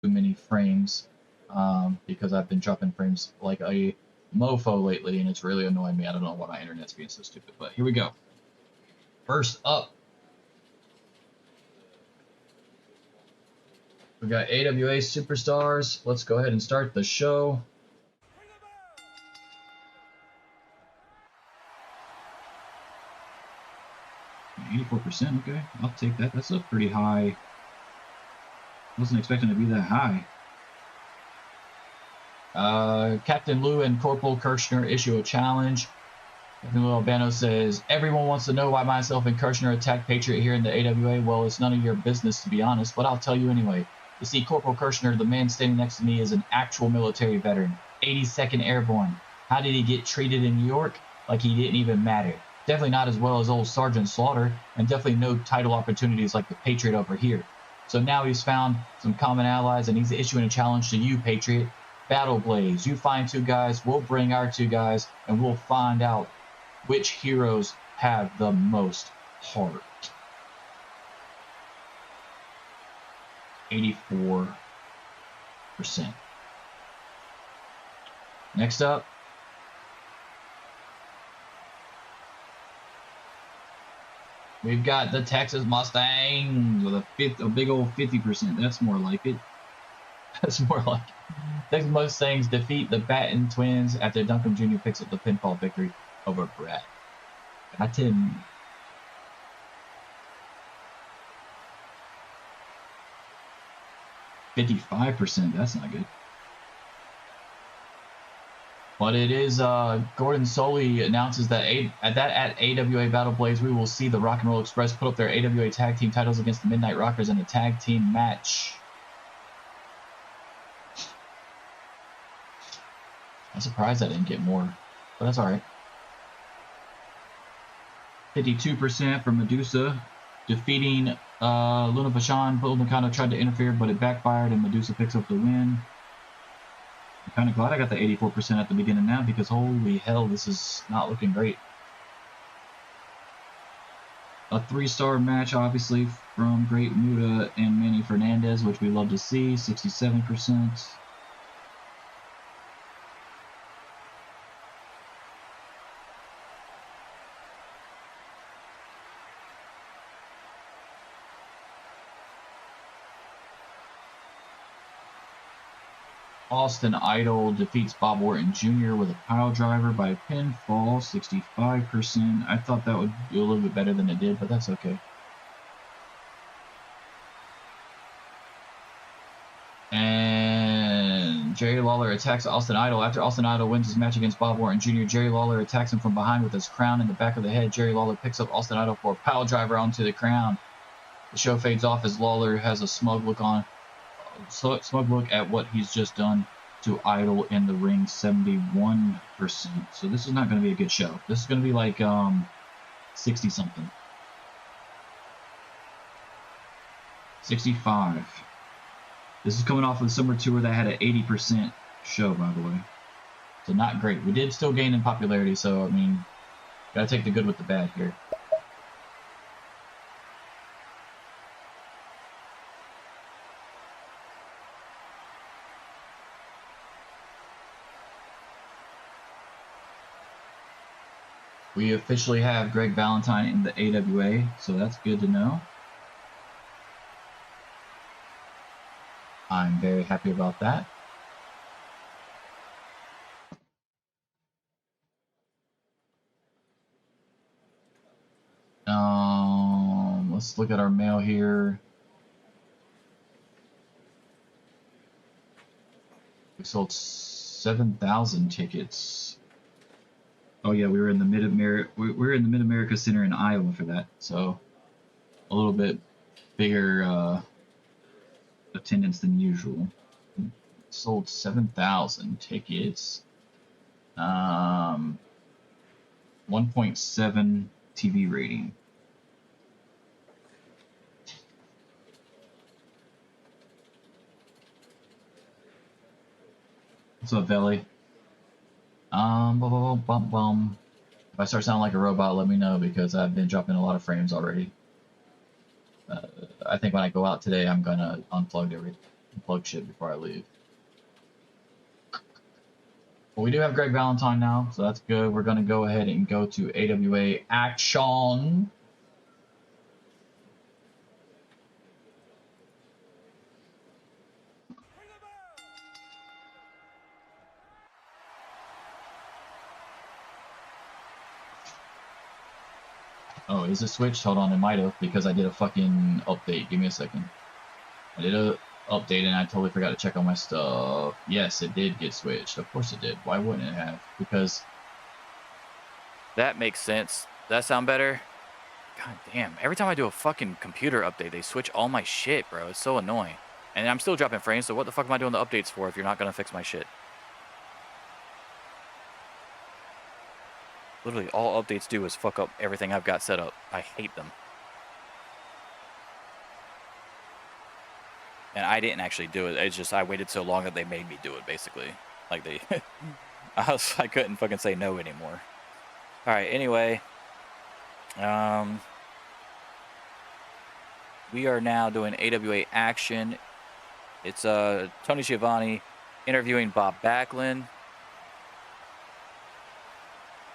too many frames because I've been dropping frames like a mofo lately, and it's really annoying me. I don't know why my internet's being so stupid, but here we go. First up, we got AWA Superstars. Let's go ahead and start the show. %, okay, I'll take that. That's a pretty high. Wasn't expecting to be that high. Captain Lou and Corporal Kirchner issue a challenge. Captain Lou Albano says, everyone wants to know why myself and Kirchner attacked Patriot here in the AWA. Well, it's none of your business, to be honest, but I'll tell you anyway. You see, Corporal Kirchner, the man standing next to me, is an actual military veteran. 82nd Airborne. How did he get treated in New York? Like he didn't even matter. Definitely not as well as old Sergeant Slaughter, and definitely no title opportunities like the Patriot over here. So now he's found some common allies, and he's issuing a challenge to you, Patriot. Battle Blaze. You find 2 guys, we'll bring our 2 guys, and we'll find out which heroes have the most heart. 84%. Next up, we've got the Texas Mustangs with a big old 50%. That's more like it. That's more like it. Texas Mustangs defeat the Batten Twins after Duncan Jr. picks up the pinfall victory over Brett. Batten. %. That's not good. But it is Gordon Soley announces that at AWA Battle Blaze we will see the Rock and Roll Express put up their AWA Tag Team titles against the Midnight Rockers in a tag team match. I'm surprised I didn't get more, but that's alright. 52% for Madusa, defeating Luna Vachon. Bull Nakano tried to interfere, but it backfired, and Madusa picks up the win. I'm kind of glad I got the 84% at the beginning now, because holy hell, this is not looking great. A 3-star match, obviously, from Great Muta and Manny Fernandez, which we love to see, 67%. Austin Idol defeats Bob Orton Jr. with a pile driver by pinfall, 65%. I thought that would do a little bit better than it did, but that's okay. And Jerry Lawler attacks Austin Idol. After Austin Idol wins his match against Bob Orton Jr., Jerry Lawler attacks him from behind with his crown in the back of the head. Jerry Lawler picks up Austin Idol for a pile driver onto the crown. The show fades off as Lawler has a smug look at what he's just done to Idol in the ring, 71%. So this is not going to be a good show. This is going to be like 60 something. 65. This is coming off of the summer tour that had an 80% show, by the way. So not great. We did still gain in popularity, so I mean, gotta take the good with the bad here. We officially have Greg Valentine in the AWA, so that's good to know. I'm very happy about that. Let's look at our mail here. We sold 7,000 tickets. Oh yeah, we were in the Mid-America Center in Iowa for that, so a little bit bigger attendance than usual. Sold 7,000 tickets. 1.7 TV rating. What's up, Veli? If I start sounding like a robot, let me know, because I've been dropping a lot of frames already. I think when I go out today, I'm gonna unplug everything. plug shit before I leave. Well, we do have Greg Valentine now, so that's good. We're going to go ahead and go to AWA Action. Oh, is it switched? Hold on, it might have, because I did a fucking update. Give me a second. I did a update and I totally forgot to check on my stuff. Yes, it did get switched. Of course it did. Why wouldn't it have? Because that makes sense. Does that sound better? God damn. Every time I do a fucking computer update, they switch all my shit, bro. It's so annoying. And I'm still dropping frames, so what the fuck am I doing the updates for if you're not going to fix my shit? Literally, all updates do is fuck up everything I've got set up. I hate them. And I didn't actually do it. It's just I waited so long that they made me do it, basically. Like they... I couldn't fucking say no anymore. Alright, anyway. We are now doing AWA Action. It's Tony Schiavone interviewing Bob Backlund.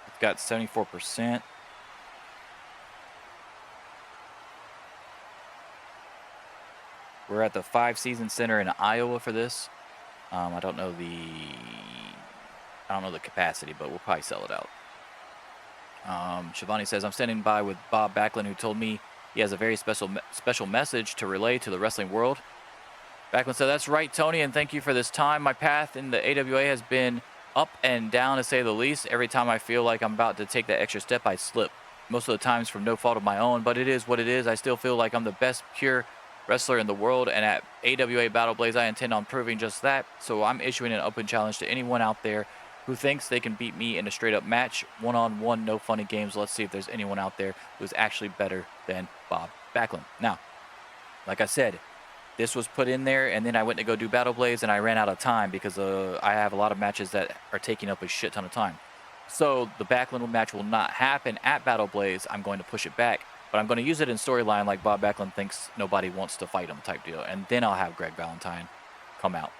It's got 74%. We're at the 5 Season Center in Iowa for this. I don't know the capacity, but we'll probably sell it out. Schiavone says, I'm standing by with Bob Backlund, who told me he has a very special message to relay to the wrestling world. Backlund said, that's right, Tony, and thank you for this time. My path in the AWA has been up and down, to say the least. Every time I feel like I'm about to take that extra step, I slip. Most of the times from no fault of my own, but it is what it is. I still feel like I'm the best pure wrestler in the world, and at AWA Battle Blaze, I intend on proving just that. So I'm issuing an open challenge to anyone out there who thinks they can beat me in a straight-up match, one-on-one, no funny games. Let's see if there's anyone out there who's actually better than Bob Backlund. Now, like I said, this was put in there, and then I went to go do Battle Blaze, and I ran out of time because I have a lot of matches that are taking up a shit ton of time. So the Backlund match will not happen at Battle Blaze. I'm going to push it back, but I'm going to use it in storyline like Bob Backlund thinks nobody wants to fight him type deal, and then I'll have Greg Valentine come out.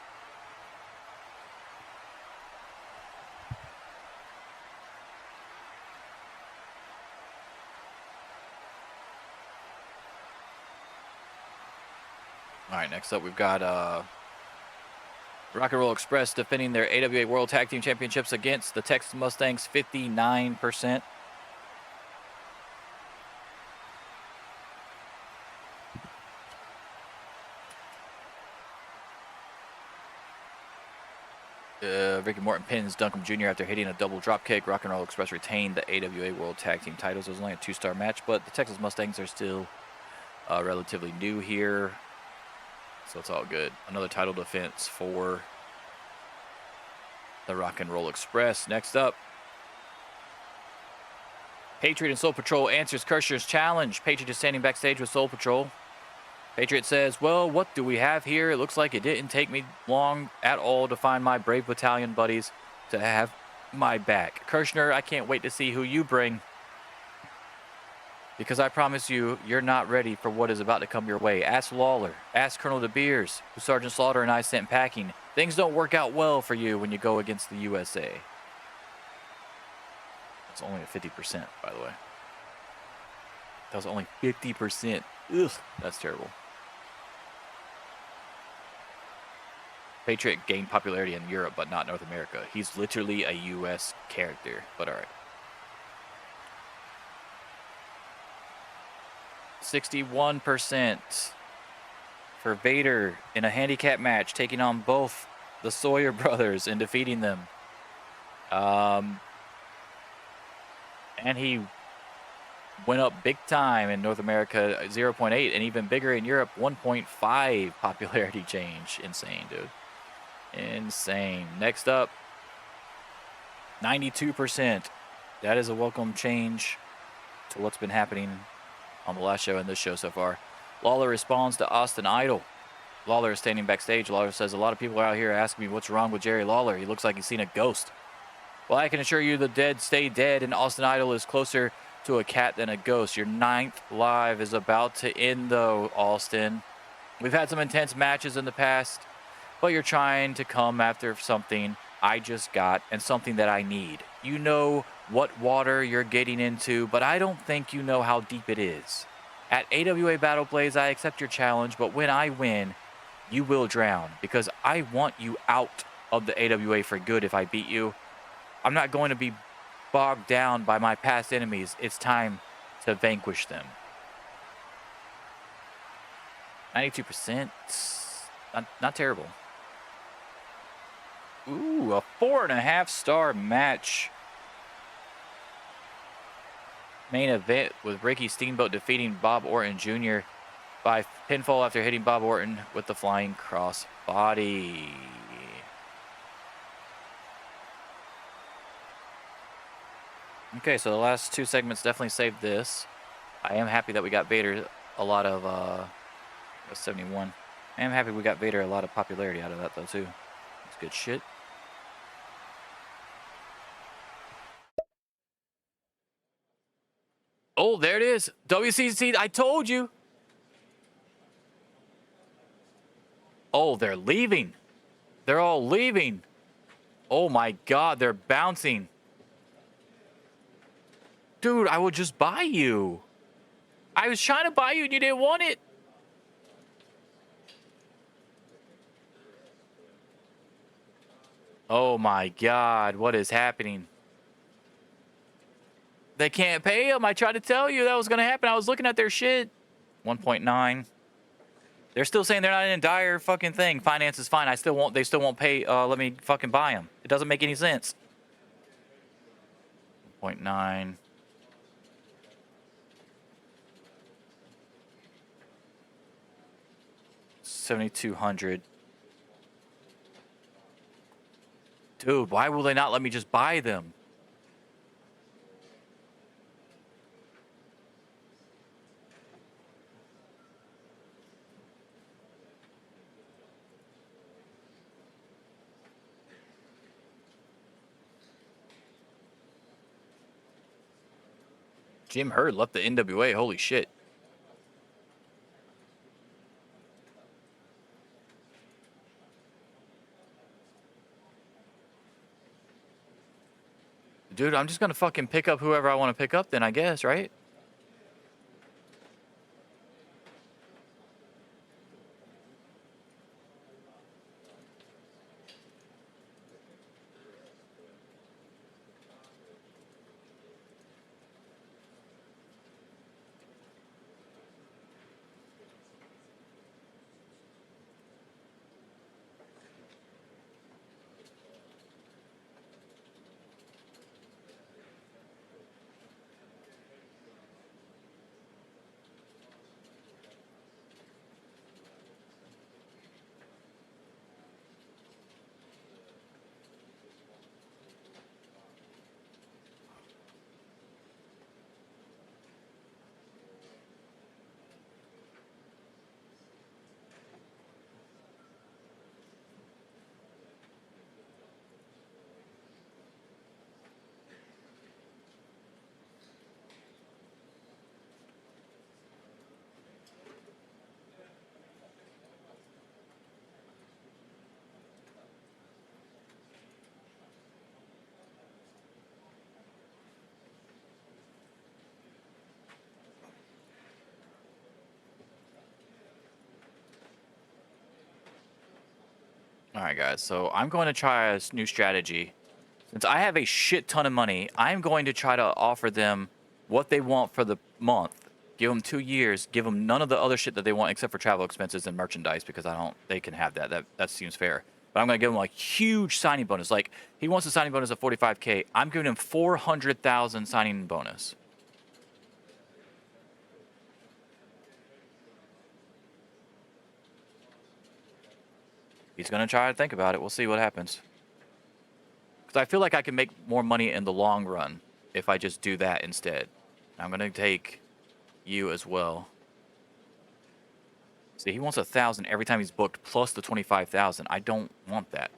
All right, next up we've got Rock and Roll Express defending their AWA World Tag Team Championships against the Texas Mustangs, 59%. Ricky Morton pins Duncombe Jr. after hitting a double dropkick. Rock and Roll Express retained the AWA World Tag Team titles. It was only a 2-star match, but the Texas Mustangs are still relatively new here. So it's all good. Another title defense for the Rock and Roll Express. Next up, Patriot and Soul Patrol answers Kirchner's challenge. Patriot is standing backstage with Soul Patrol. Patriot says, well, what do we have here? It looks like it didn't take me long at all to find my brave battalion buddies to have my back. Kirchner, I can't wait to see who you bring, because I promise you, you're not ready for what is about to come your way. Ask Lawler. Ask Colonel DeBeers, who Sergeant Slaughter and I sent packing. Things don't work out well for you when you go against the USA. That's only a 50%, by the way. That was only 50%. Ugh, that's terrible. Patriot gained popularity in Europe, but not North America. He's literally a U.S. character, but all right. 61% for Vader in a handicap match, taking on both the Sawyer brothers and defeating them. And he went up big time in North America, 0.8, and even bigger in Europe, 1.5 popularity change. Insane, dude. Insane. Next up, 92%. That is a welcome change to what's been happening on the last show and this show so far. Lawler responds to Austin Idol. Lawler is standing backstage. Lawler says, a lot of people are out here asking me what's wrong with Jerry Lawler. He looks like he's seen a ghost. Well, I can assure you the dead stay dead, and Austin Idol is closer to a cat than a ghost. Your 9th live is about to end, though, Austin. We've had some intense matches in the past. but you're trying to come after something I just got and something that I need. You know what water you're getting into, but I don't think you know how deep it is. At AWA Battle Blaze, I accept your challenge, but when I win, you will drown because I want you out of the AWA for good if I beat you. I'm not going to be bogged down by my past enemies. It's time to vanquish them. 92%. Not terrible. Ooh, a 4.5-star match. Main event with Ricky Steamboat defeating Bob Orton Jr. by pinfall after hitting Bob Orton with the flying cross body. Okay, so the last two segments definitely saved this. I am happy that we got Vader a lot of 71. I am happy we got Vader a lot of popularity out of that though too. That's good shit. Oh, there it is. WCC, I told you. Oh, they're leaving. They're all leaving. Oh my God, they're bouncing. Dude, I would just buy you. I was trying to buy you and you didn't want it. Oh my God, what is happening? They can't pay them. I tried to tell you that was going to happen. I was looking at their shit. 1.9. They're still saying they're not in dire fucking thing. Finance is fine. They still won't pay. Let me fucking buy them. It doesn't make any sense. 0.9. $7,200. Dude, why will they not let me just buy them? Jim Hurd left the NWA. Holy shit. Dude, I'm just going to fucking pick up whoever I want to pick up then, I guess, right? All right, guys. So I'm going to try a new strategy. Since I have a shit ton of money, I'm going to try to offer them what they want for the month. Give them 2 years. Give them none of the other shit that they want except for travel expenses and merchandise because they can have that. That seems fair. But I'm going to give them like huge signing bonus. Like he wants a signing bonus of 45K. I'm giving him 400,000 signing bonus. He's going to try to think about it. We'll see what happens. Because I feel like I can make more money in the long run if I just do that instead. I'm going to take you as well. See, he wants 1,000 every time he's booked plus the 25,000. I don't want that.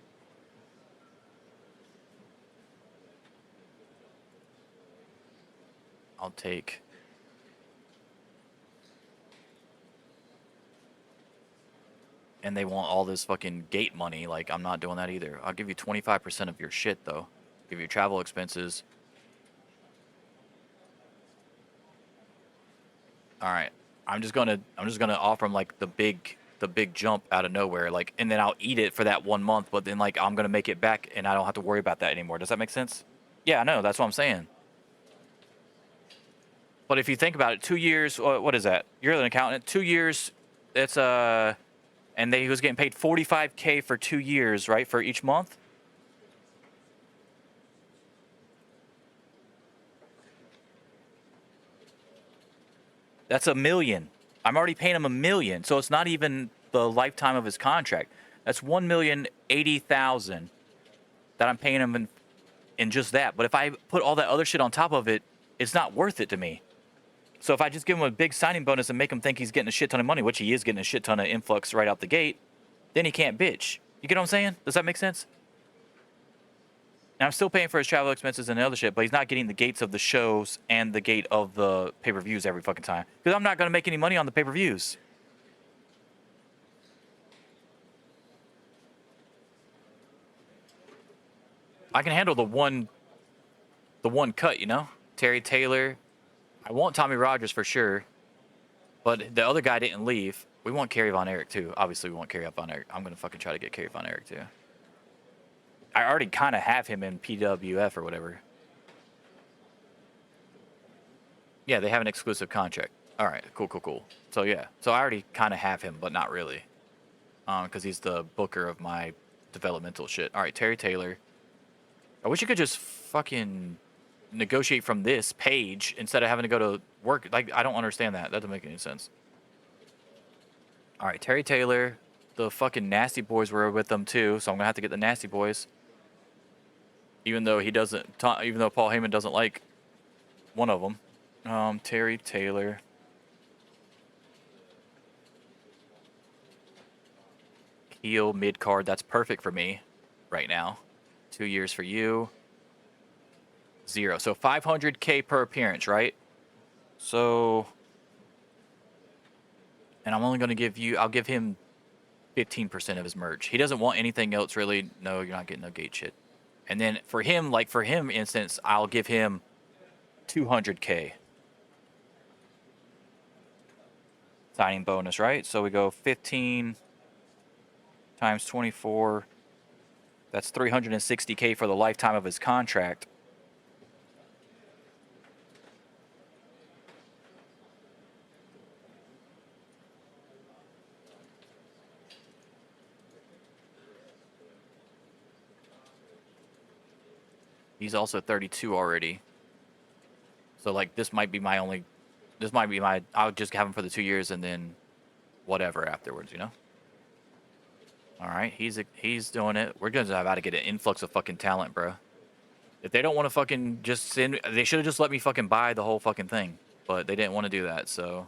I'll take... and they want all this fucking gate money. Like, I'm not doing that either. I'll give you 25% of your shit, though. Give you travel expenses. All right. I'm just gonna offer him like the big jump out of nowhere, like, and then I'll eat it for that 1 month, but then like I'm gonna make it back and I don't have to worry about that anymore. Does that make sense? Yeah, I know. That's what I'm saying. But if you think about it, 2 years, what is that? You're an accountant. 2 years, it's and he was getting paid $45K for 2 years, right, for each month. That's $1 million. I'm already paying him $1 million, so it's not even the lifetime of his contract. That's $1,080,000 that I'm paying him in just that. But if I put all that other shit on top of it, it's not worth it to me. So if I just give him a big signing bonus and make him think he's getting a shit ton of money, which he is getting a shit ton of influx right out the gate, then he can't bitch. You get what I'm saying? Does that make sense? And I'm still paying for his travel expenses and the other shit, but he's not getting the gates of the shows and the gate of the pay-per-views every fucking time. Because I'm not going to make any money on the pay-per-views. I can handle the one cut, you know? Terry Taylor. I want Tommy Rogers for sure. But the other guy didn't leave. We want Kerry Von Erich too. Obviously, we want Kerry Von Erich. I'm going to fucking try to get Kerry Von Erich too. I already kind of have him in PWF or whatever. Yeah, they have an exclusive contract. All right, cool. So yeah, so I already kind of have him, but not really, because he's the booker of my developmental shit. All right, Terry Taylor. I wish you could just fucking negotiate from this page instead of having to go to work. Like, I don't understand that. That doesn't make any sense. All right, Terry Taylor. The fucking Nasty Boys were with them too, so I'm gonna have to get the Nasty Boys. Even though even though Paul Heyman doesn't like one of them. Terry Taylor. Heel mid card. That's perfect for me right now. 2 years for you. 0. So 500K per appearance, right? So, and I'm only going to give you, I'll give him 15% of his merch. He doesn't want anything else really. No, you're not getting no gate shit. And then for him, like for him instance, I'll give him 200K. Signing bonus, right? So we go 15 times 24. That's 360K for the lifetime of his contract. He's also 32 already. So like this might be my I'll just have him for the 2 years and then whatever afterwards, you know? All right, he's doing it. We're gonna have to get an influx of fucking talent, bro. If they don't want to fucking just send, they should have just let me fucking buy the whole fucking thing. But they didn't want to do that, so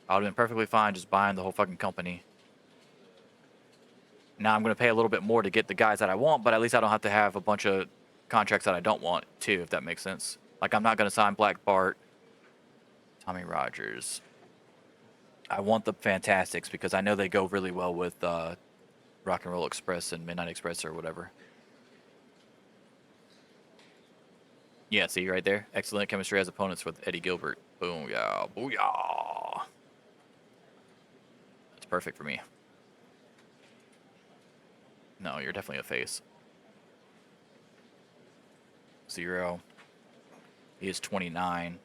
I would have been perfectly fine just buying the whole fucking company. Now I'm gonna pay a little bit more to get the guys that I want, but at least I don't have to have a bunch of contracts that I don't want too, if that makes sense. Like I'm not gonna sign Black Bart, Tommy Rogers. I want the Fantastics because I know they go really well with Rock and Roll Express and Midnight Express or whatever. Yeah, see right there? Excellent chemistry as opponents with Eddie Gilbert. Boom, yeah, booyah. That's perfect for me. No, you're definitely a face. 0. He is 29.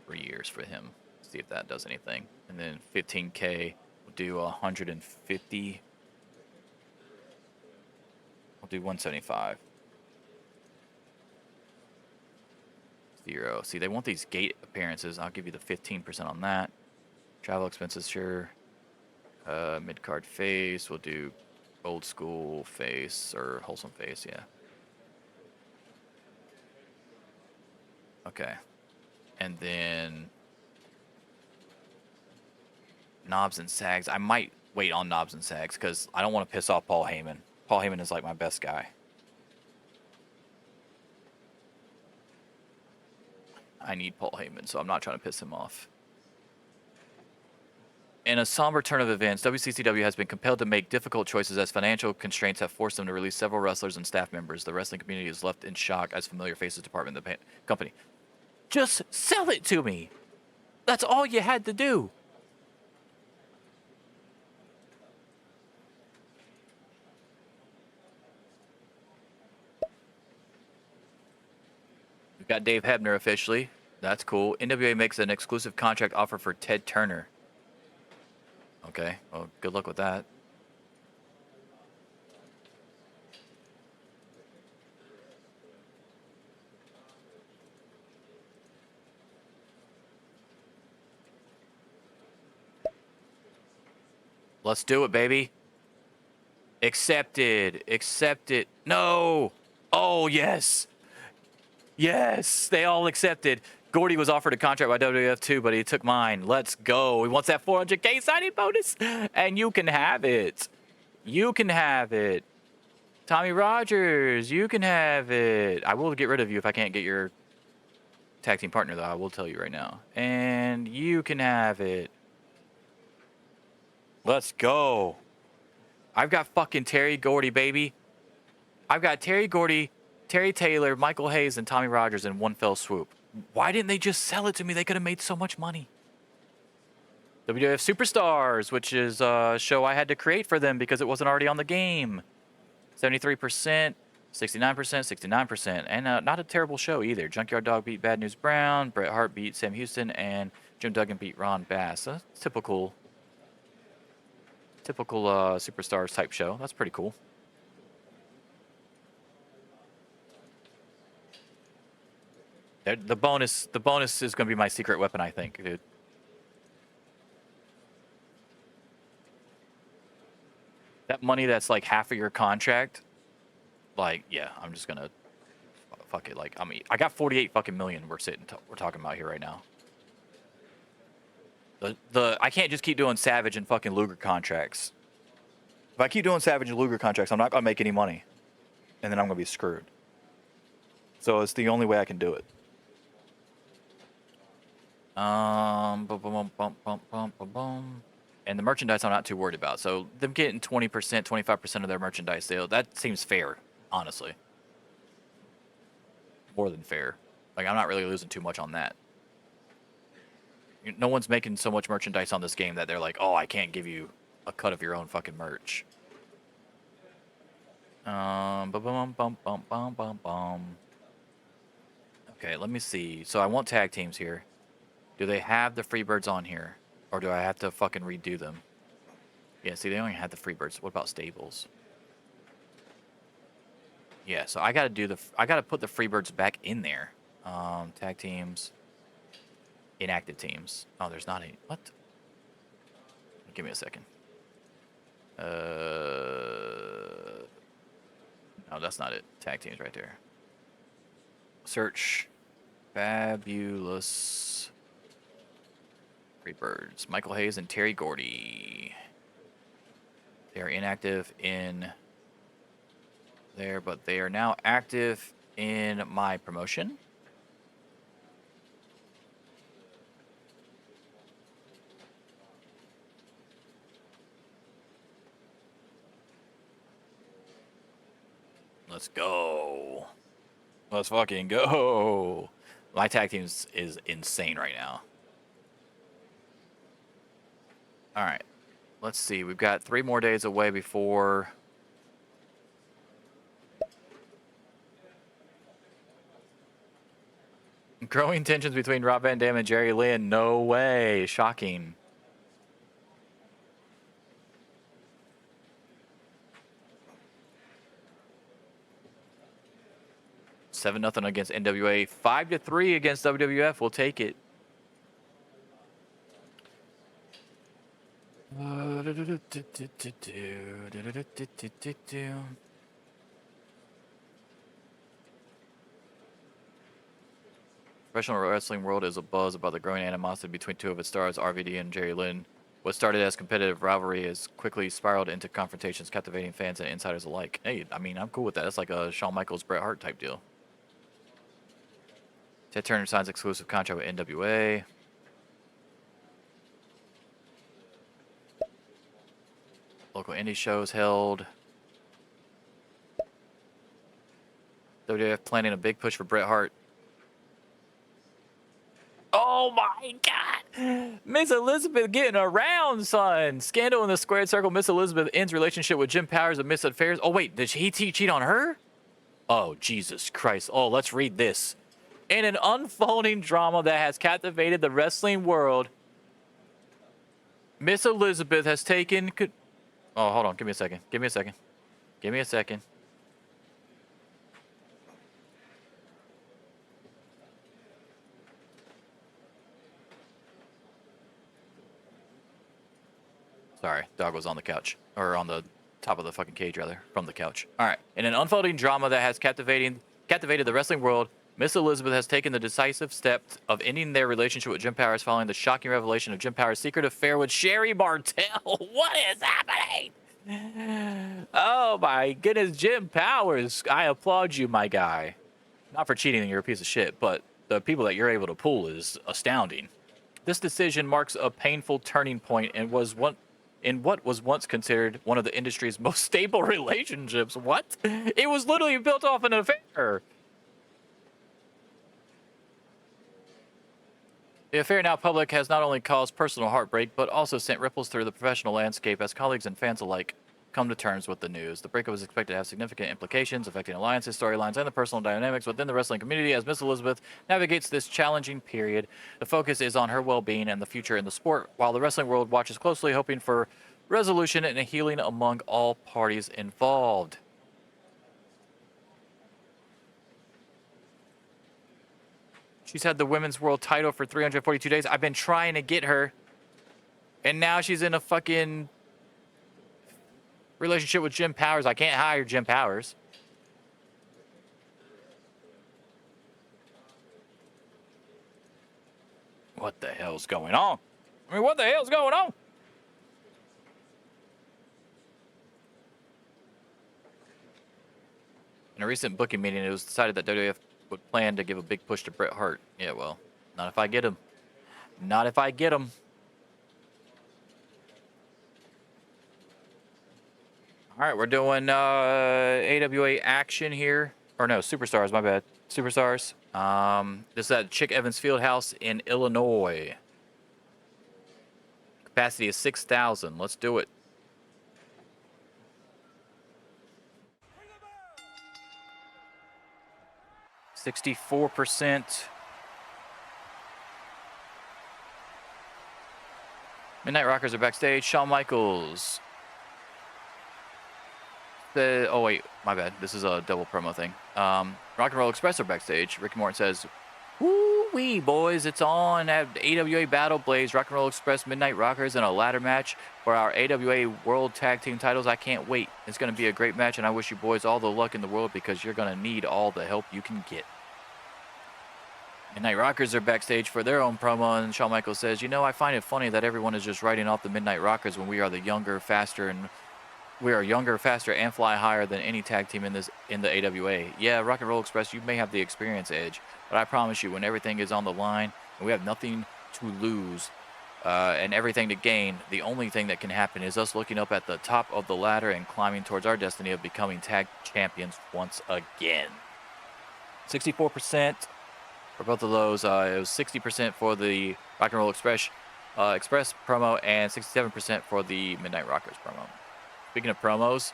3 years for him. See if that does anything. And then 15K. We'll do 150. We'll do 175. 0. See, they want these gate appearances. I'll give you the 15% on that. Travel expenses, sure. Mid-card face. We'll do old school face or wholesome face, yeah. Okay. And then Knobs and Sags. I might wait on Knobs and Sags because I don't want to piss off Paul Heyman. Paul Heyman is like my best guy. I need Paul Heyman, so I'm not trying to piss him off. In a somber turn of events, WCCW has been compelled to make difficult choices as financial constraints have forced them to release several wrestlers and staff members. The wrestling community is left in shock as familiar faces depart the company. Just sell it to me. That's all you had to do. We've got Dave Hebner officially. That's cool. NWA makes an exclusive contract offer for Ted Turner. Okay, well, good luck with that. Let's do it, baby. Accepted. Accepted. No. Oh, yes. Yes. They all accepted. Gordy was offered a contract by WWF too, but he took mine. Let's go. He wants that 400K signing bonus. And you can have it. You can have it. Tommy Rogers, you can have it. I will get rid of you if I can't get your tag team partner, though. I will tell you right now. And you can have it. Let's go. I've got fucking Terry Gordy, baby. I've got Terry Gordy, Terry Taylor, Michael Hayes, and Tommy Rogers in one fell swoop. Why didn't they just sell it to me? They could have made so much money. WWF Superstars, which is a show I had to create for them because it wasn't already on the game. 73%, 69%, 69%. And not a terrible show either. Junkyard Dog beat Bad News Brown, Bret Hart beat Sam Houston, and Jim Duggan beat Ron Bass. A typical Superstars type show. That's pretty cool. The bonus is going to be my secret weapon, I think, dude. That money that's like half of your contract, like, yeah, I'm just going to fuck it. Like, I mean, I got 48 fucking million we're talking about here right now. I can't just keep doing Savage and fucking Luger contracts. If I keep doing Savage and Luger contracts, I'm not going to make any money. And then I'm going to be screwed. So it's the only way I can do it. And the merchandise I'm not too worried about. So them getting 20%, 25% of their merchandise sale, that seems fair, honestly. More than fair. Like, I'm not really losing too much on that. No one's making so much merchandise on this game that they're like, oh, I can't give you a cut of your own fucking merch. Okay, let me see. So I want tag teams here. Do they have the Freebirds on here? Or do I have to fucking redo them? Yeah, see, they only had the Freebirds. What about Stables? Yeah, so I gotta put the Freebirds back in there. Tag teams. Inactive teams. Oh, there's not any. What? Give me a second. No, that's not it. Tag teams right there. Search. Fabulous Freebirds. Michael Hayes and Terry Gordy. They are inactive in there, but they are now active in my promotion. Let's go. Let's fucking go. My tag team is insane right now. All right. Let's see. We've got 3 more days away before... Growing tensions between Rob Van Dam and Jerry Lynn. No way. Shocking. Seven 0 against NWA. 5-3 against WWF. We'll take it. Professional wrestling world is abuzz about the growing animosity between 2 of its stars, RVD and Jerry Lynn. What started as competitive rivalry has quickly spiraled into confrontations, captivating fans and insiders alike. Hey, I mean, I'm cool with that. That's like a Shawn Michaels, Bret Hart type deal. Ted Turner signs exclusive contract with NWA. Local indie shows held. WWF planning a big push for Bret Hart. Oh my God! Miss Elizabeth getting around, son. Scandal in the squared circle. Miss Elizabeth ends relationship with Jim Powers of Miss Affairs. Oh wait, did he cheat on her? Oh Jesus Christ! Oh, let's read this. In an unfolding drama that has captivated the wrestling world, Miss Elizabeth has taken. Oh, hold on. Give me a second. Give me a second. Give me a second. Sorry, dog was on the couch. Or on the top of the fucking cage, rather. From the couch. All right. In an unfolding drama that has captivated the wrestling world, Miss Elizabeth has taken the decisive step of ending their relationship with Jim Powers following the shocking revelation of Jim Powers' secret affair with Sherry Martel. What is happening? Oh my goodness, Jim Powers. I applaud you, my guy. Not for cheating, you're a piece of shit, but the people that you're able to pull is astounding. This decision marks a painful turning point and was in what was once considered one of the industry's most stable relationships. What? It was literally built off an affair. The affair, now public, has not only caused personal heartbreak, but also sent ripples through the professional landscape as colleagues and fans alike come to terms with the news. The breakup is expected to have significant implications affecting alliances, storylines, and the personal dynamics within the wrestling community as Miss Elizabeth navigates this challenging period. The focus is on her well-being and the future in the sport, while the wrestling world watches closely, hoping for resolution and a healing among all parties involved. She's had the women's world title for 342 days. I've been trying to get her, and now she's in a fucking relationship with Jim Powers. I can't hire Jim Powers. What the hell's going on? I mean, what the hell's going on? In a recent booking meeting, it was decided that WWF would plan to give a big push to Bret Hart. Yeah, well, not if I get him. Not if I get him. All right, we're doing AWA action here. Or no, Superstars, my bad. Superstars. This is at Chick Evans Fieldhouse in Illinois. Capacity is 6,000. Let's do it. %. Midnight Rockers are backstage. Shawn Michaels. Oh wait, my bad. This is a double promo thing. Rock and Roll Express are backstage. Ricky Morton says, "Woo-wee, boys, it's on at AWA Battle Blaze. Rock and Roll Express, Midnight Rockers, in a ladder match for our AWA World Tag Team titles. I can't wait. It's going to be a great match, and I wish you boys all the luck in the world because you're going to need all the help you can get." Midnight Rockers are backstage for their own promo, and Shawn Michaels says, "You know, I find it funny that everyone is just writing off the Midnight Rockers when we are younger, faster, and fly higher than any tag team in the AWA. Yeah, Rock and Roll Express, you may have the experience edge, but I promise you, when everything is on the line and we have nothing to lose and everything to gain, the only thing that can happen is us looking up at the top of the ladder and climbing towards our destiny of becoming tag champions once again." 64% for both of those. It was 60% for the Rock and Roll Express promo and 67% for the Midnight Rockers promo. Speaking of promos,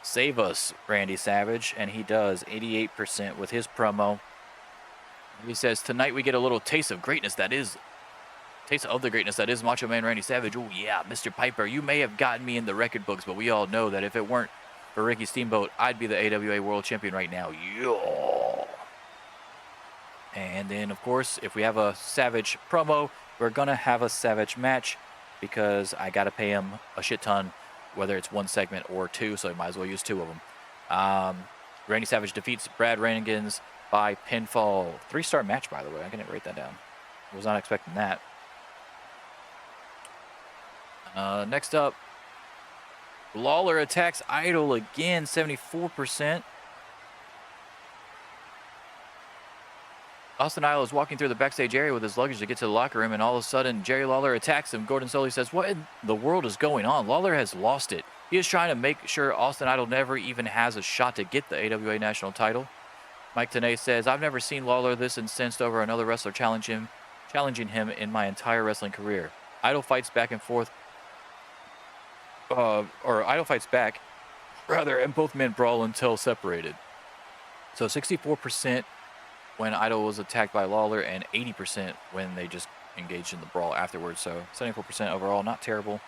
save us, Randy Savage, and he does 88% with his promo. He says, "Tonight we get a little taste of the greatness that is Macho Man Randy Savage. Oh yeah, Mr. Piper, you may have gotten me in the record books, but we all know that if it weren't for Ricky Steamboat, I'd be the AWA World Champion right now. Yeah." And then, of course, if we have a Savage promo, we're going to have a Savage match because I got to pay him a shit ton, whether it's one segment or two, so I might as well use two of them. Randy Savage defeats Brad Rannigans by pinfall. 3-star match, by the way. I can write that down. I was not expecting that. Next up, Lawler attacks Idol again, 74%. Austin Idol is walking through the backstage area with his luggage to get to the locker room, and all of a sudden, Jerry Lawler attacks him. Gordon Solie says, "What in the world is going on?" Lawler has lost it. He is trying to make sure Austin Idol never even has a shot to get the AWA national title. Mike Tenay says, "I've never seen Lawler this incensed over another wrestler challenging him in my entire wrestling career. Idol fights back and forth, or Idol fights back, rather, and both men brawl until separated." So 64% when Idol was attacked by Lawler, and 80% when they just engaged in the brawl afterwards. So 74% overall, not terrible.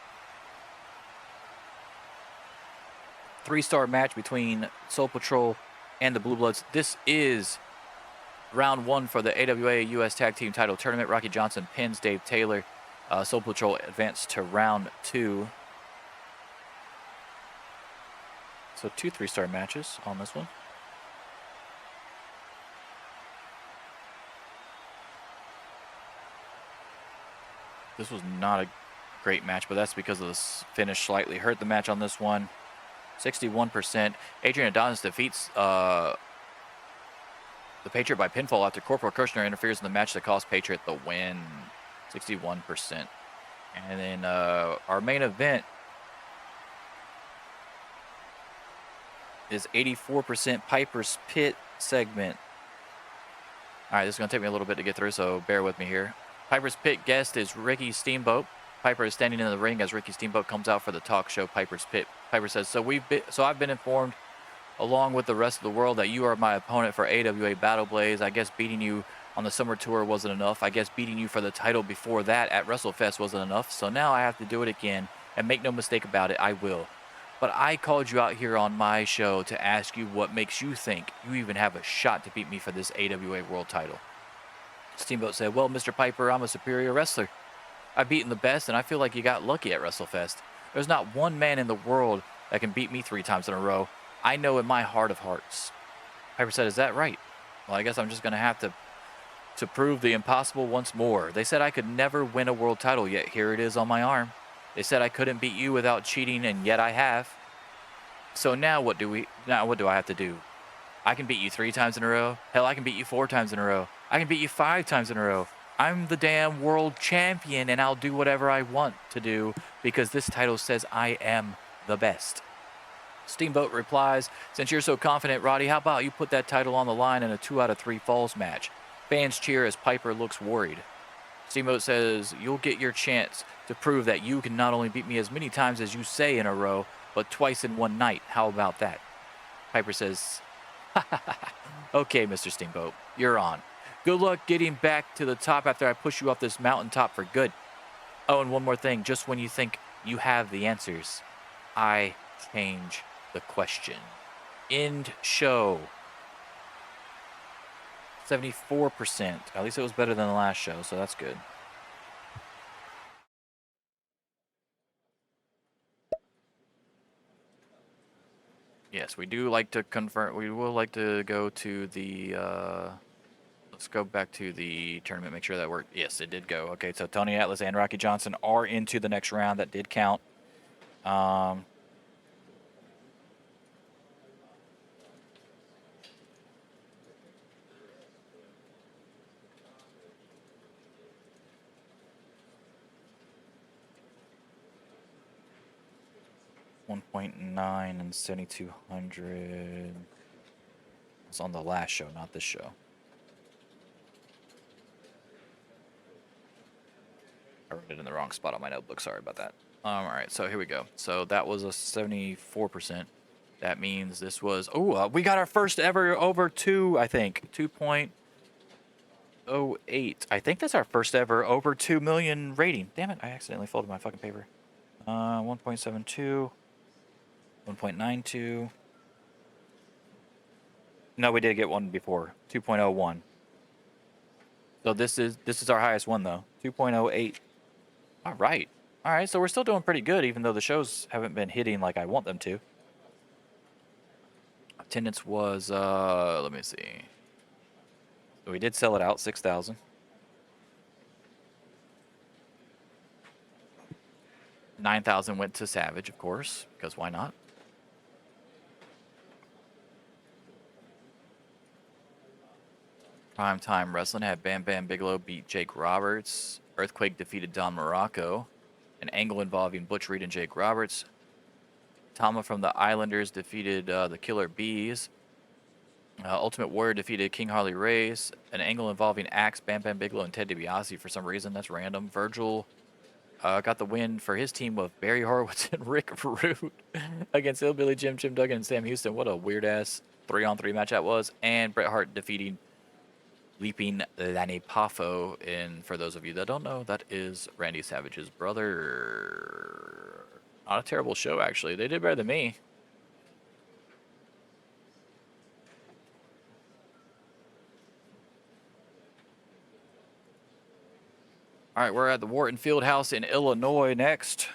3-star match between Soul Patrol and the Blue Bloods. This is round 1 for the AWA US Tag Team Title Tournament. Rocky Johnson pins Dave Taylor. Soul Patrol advanced to round 2. So 2 3-star matches on this one. This was not a great match, but that's because of the finish slightly hurt the match on this one. 61%. Adrian Adonis defeats the Patriot by pinfall after Corporal Kirchner interferes in the match that cost Patriot the win. 61%. And then our main event is 84% Piper's Pit segment. All right, this is going to take me a little bit to get through, so bear with me here. Piper's Pit guest is Ricky Steamboat. Piper is standing in the ring as Ricky Steamboat comes out for the talk show Piper's Pit. Piper says, so I've been informed, along with the rest of the world, that you are my opponent for AWA Battle Blaze. I guess beating you on the summer tour wasn't enough. I guess beating you for the title before that at WrestleFest wasn't enough. So now I have to do it again, and make no mistake about it, I will. But I called you out here on my show to ask you what makes you think you even have a shot to beat me for this AWA World title. Steamboat said, well, Mr. Piper, I'm a superior wrestler. I've beaten the best, and I feel like you got lucky at WrestleFest. There's not one man in the world that can beat me 3 times in a row. I know in my heart of hearts. Piper said, is that right? Well, I guess I'm just going to have to prove the impossible once more. They said I could never win a world title, yet here it is on my arm. They said I couldn't beat you without cheating, and yet I have. So now what do I have to do? I can beat you 3 times in a row. Hell, I can beat you 4 times in a row. I can beat you 5 times in a row. I'm the damn world champion, and I'll do whatever I want to do because this title says I am the best. Steamboat replies, since you're so confident, Roddy, how about you put that title on the line in a 2 out of 3 falls match? Fans cheer as Piper looks worried. Steamboat says, you'll get your chance to prove that you can not only beat me as many times as you say in a row, but twice in one night. How about that? Piper says, okay, Mr. Steamboat, you're on. Good luck getting back to the top after I push you off this mountaintop for good. Oh, and one more thing. Just when you think you have the answers, I change the question. End show. 74%. At least it was better than the last show, so that's good. Yes, we do like to confirm. We will like to go to the... let's go back to the tournament, make sure that worked. Yes, it did go. Okay, so Tony Atlas and Rocky Johnson are into the next round. That did count. 1.9 and 7,200. It's on the last show, not this show. I wrote it in the wrong spot on my notebook. Sorry about that. All right, so here we go. So that was a 74%. That means this was... Oh, we got our first ever over 2, I think. 2.08. I think that's our first ever over 2 million rating. Damn it, I accidentally folded my fucking paper. 1.72. 1.92. No, we did get one before. 2.01. So this is our highest one, though. 2.08. All right. All right, so we're still doing pretty good, even though the shows haven't been hitting like I want them to. Attendance was, let me see. So we did sell it out, 6,000. 9,000 went to Savage, of course, because why not? Primetime Wrestling had Bam Bam Bigelow beat Jake Roberts. Earthquake defeated Don Morocco. An angle involving Butch Reed and Jake Roberts. Tama from the Islanders defeated the Killer Bees. Ultimate Warrior defeated King Harley Race. An angle involving Axe, Bam Bam Bigelow, and Ted DiBiase for some reason. That's random. Virgil got the win for his team with Barry Horowitz and Rick Rude against Hillbilly Jim Duggan, and Sam Houston. What a weird-ass 3-on-3 match that was. And Bret Hart defeating Leaping Lanny Poffo. And for those of you that don't know, that is Randy Savage's brother. Not a terrible show, actually. They did better than me. All right, we're at the Wharton Field House in Illinois next.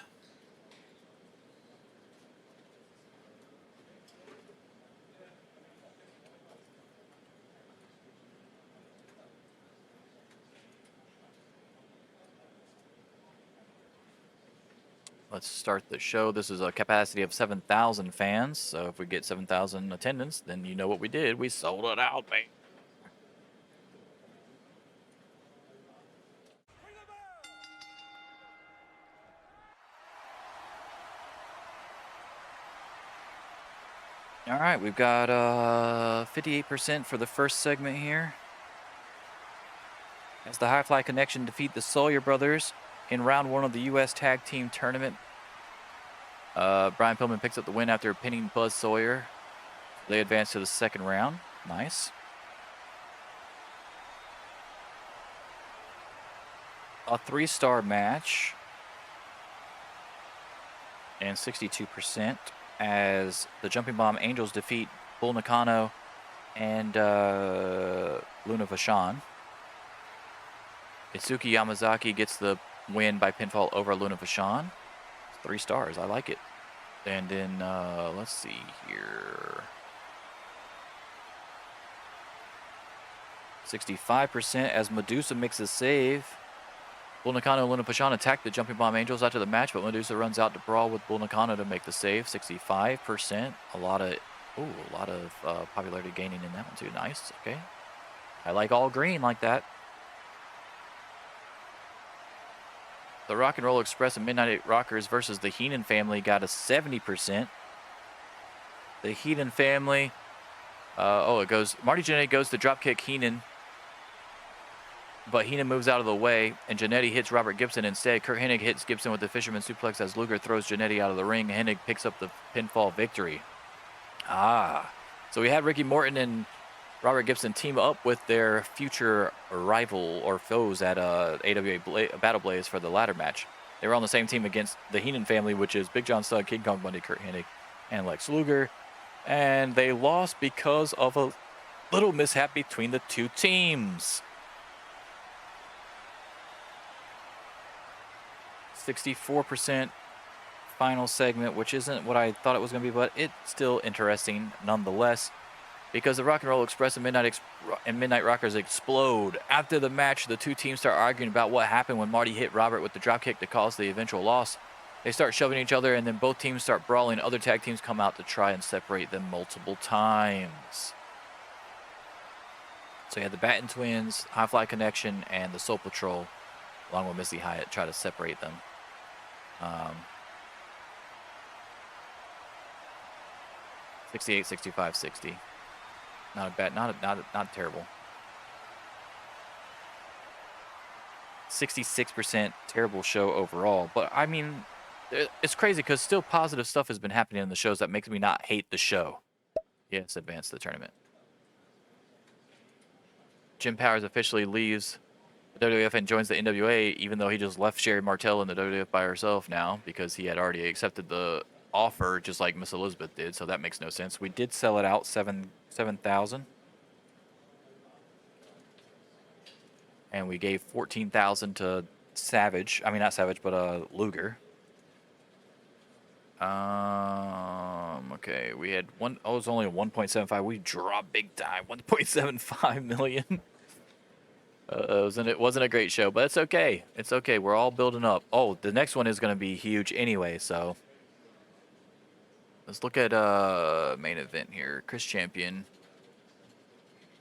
Let's start the show. This is a capacity of 7,000 fans. So if we get 7,000 attendance, then you know what we did. We sold it out, man. All right, we've got 58% for the first segment here. As the High Fly Connection defeat the Sawyer brothers in round 1 of the U.S. Tag Team Tournament. Brian Pillman picks up the win after pinning Buzz Sawyer. They advance to the second round. Nice. A 3-star match. And 62%. As the Jumping Bomb Angels defeat Bull Nakano and Luna Vachon. Itsuki Yamazaki gets the win by pinfall over Luna Vachon. 3 stars. I like it. And then, let's see here. 65% as Madusa makes a save. Bull Nakano and Luna Vachon attack the Jumping Bomb Angels after the match, but Madusa runs out to brawl with Bull Nakano to make the save. 65%. A lot of popularity gaining in that one too. Nice. Okay. I like all green like that. The Rock and Roll Express and Midnight Rockers versus the Heenan family got a 70%. The Heenan family. It goes. Marty Jannetty goes to dropkick Heenan. But Heenan moves out of the way, and Jannetty hits Robert Gibson instead. Curt Hennig hits Gibson with the Fisherman Suplex as Luger throws Jannetty out of the ring. Hennig picks up the pinfall victory. So we had Ricky Morton and Robert Gibson team up with their future rival or foes at AWA Battle Blaze for the ladder match. They were on the same team against the Heenan family, which is Big John Studd, King Kong Bundy, Curt Hennig, and Lex Luger. And they lost because of a little mishap between the two teams. 64% final segment, which isn't what I thought it was going to be, but it's still interesting nonetheless. Because the Rock and Roll Express and Midnight Rockers explode. After the match, the two teams start arguing about what happened when Marty hit Robert with the dropkick to cause the eventual loss. They start shoving each other, and then both teams start brawling. Other tag teams come out to try and separate them multiple times. So you had the Batten Twins, High Fly Connection, and the Soul Patrol, along with Missy Hyatt, try to separate them. 68, 65, 60. Not a bad, not terrible. 66% terrible show overall. But I mean, it's crazy because still positive stuff has been happening in the shows that makes me not hate the show. Yes, advance the tournament. Jim Powers officially leaves the WWF and joins the NWA, even though he just left Sherry Martel in the WWF by herself now because he had already accepted the offer, just like Miss Elizabeth did. So that makes no sense. We did sell it out 7,000, and we gave 14,000 to Savage. I mean, not Savage, but Luger. Okay, we had one. Oh, it was only a 1.75. We dropped big time. 1.75 million. It wasn't a great show, but it's okay. It's okay. We're all building up. Oh, the next one is going to be huge anyway, so let's look at main event here. Chris Champion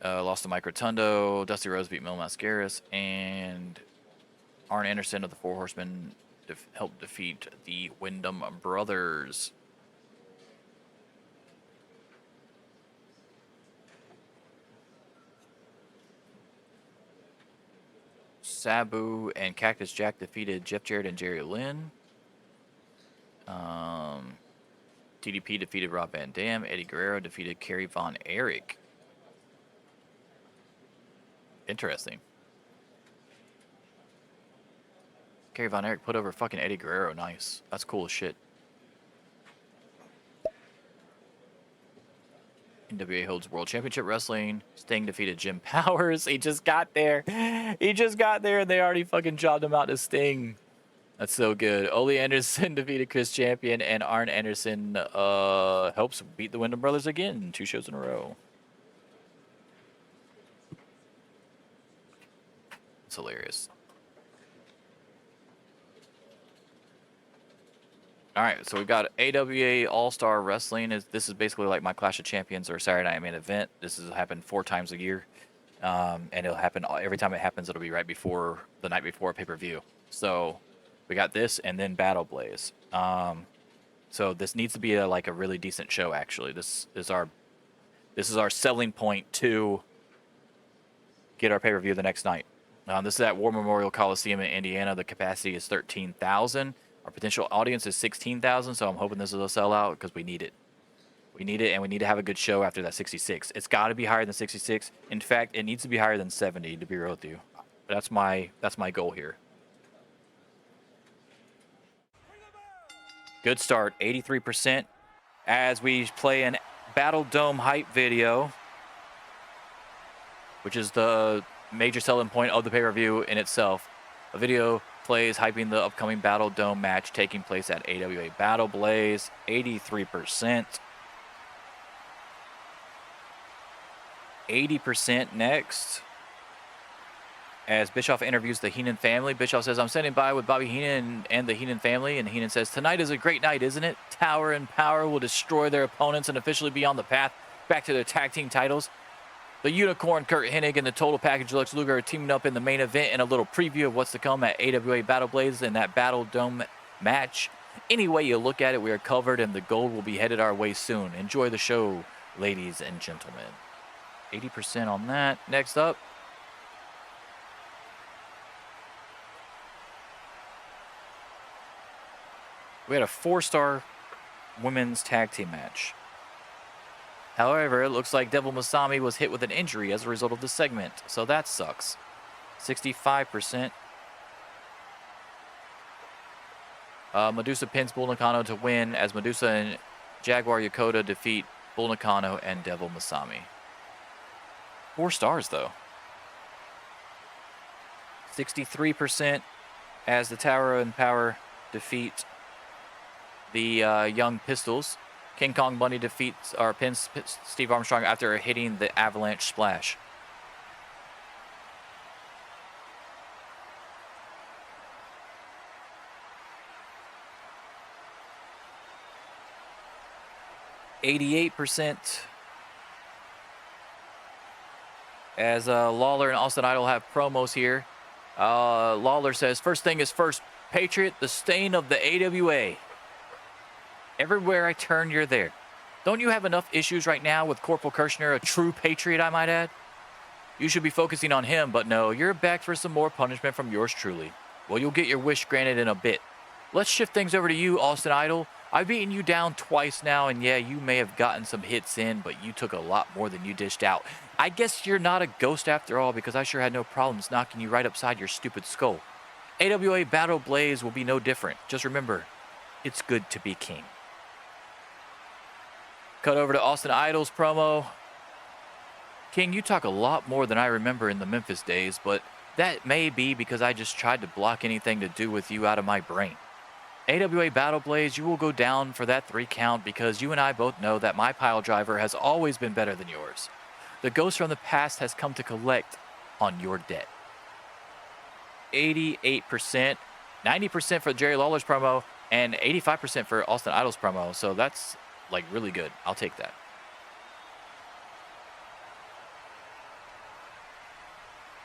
Lost to Mike Rotundo. Dusty Rose beat Mil Mascaris. And Arn Anderson of the Four Horsemen helped defeat the Wyndham Brothers. Sabu and Cactus Jack defeated Jeff Jarrett and Jerry Lynn. TDP defeated Rob Van Dam. Eddie Guerrero defeated Kerry Von Erich. Interesting. Kerry Von Erich put over fucking Eddie Guerrero. Nice. That's cool as shit. NWA holds World Championship Wrestling. Sting defeated Jim Powers. He just got there. He just got there and they already fucking jobbed him out to Sting. That's so good. Ole Anderson defeated Chris Champion, and Arn Anderson helps beat the Wyndham Brothers again. 2 shows in a row. It's hilarious. All right, so we've got AWA All-Star Wrestling. This is basically like my Clash of Champions or Saturday Night Main Event. This has happened 4 times a year, and it'll happen every time it happens. It'll be right before the night before pay-per-view. So we got this, and then Battle Blaze. So this needs to be like a really decent show. Actually, this is our selling point to get our pay-per-view the next night. This is at War Memorial Coliseum in Indiana. The capacity is 13,000. Our potential audience is 16,000, so I'm hoping this is a sellout because we need it. We need it, and we need to have a good show after that 66. It's got to be higher than 66. In fact, it needs to be higher than 70, to be real with you. That's my goal here. Good start, 83%. As we play an Battle Dome hype video, which is the major selling point of the pay-per-view in itself. A video plays hyping the upcoming Battle Dome match taking place at AWA Battle Blaze, 83%. 80% next. As Bischoff interviews the Heenan family, Bischoff says, "I'm standing by with Bobby Heenan and the Heenan family." And Heenan says, "Tonight is a great night, isn't it? Tower and Power will destroy their opponents and officially be on the path back to their tag team titles. The Unicorn, Curt Hennig, and the Total Package Lex Luger are teaming up in the main event, and a little preview of what's to come at AWA Battle Blaze and that Battle Dome match. Any way you look at it, we are covered, and the gold will be headed our way soon. Enjoy the show, ladies and gentlemen." 80% on that. Next up. We had a 4-star women's tag team match. However, it looks like Devil Masami was hit with an injury as a result of the segment, so that sucks. 65%. Madusa pins Bull Nakano to win as Madusa and Jaguar Yokota defeat Bull Nakano and Devil Masami. 4 stars, though. 63% as the Tower and Power defeat the Young Pistols. King Kong Bundy defeats or pins Steve Armstrong after hitting the Avalanche Splash. %. As Lawler and Austin Idol have promos here. Lawler says, "First thing is first, Patriot, the stain of the AWA. Everywhere I turn, you're there. Don't you have enough issues right now with Corporal Kirchner, a true patriot, I might add? You should be focusing on him, but no, you're back for some more punishment from yours truly. Well, you'll get your wish granted in a bit. Let's shift things over to you, Austin Idol. I've beaten you down twice now, and yeah, you may have gotten some hits in, but you took a lot more than you dished out. I guess you're not a ghost after all, because I sure had no problems knocking you right upside your stupid skull. AWA Battle Blaze will be no different. Just remember, it's good to be king." Cut over to Austin Idol's promo. "King, you talk a lot more than I remember in the Memphis days, but that may be because I just tried to block anything to do with you out of my brain. AWA Battle Blaze, you will go down for that 3 count because you and I both know that my pile driver has always been better than yours. The ghost from the past has come to collect on your debt." 88%, 90% for Jerry Lawler's promo, and 85% for Austin Idol's promo. So that's like really good. I'll take that.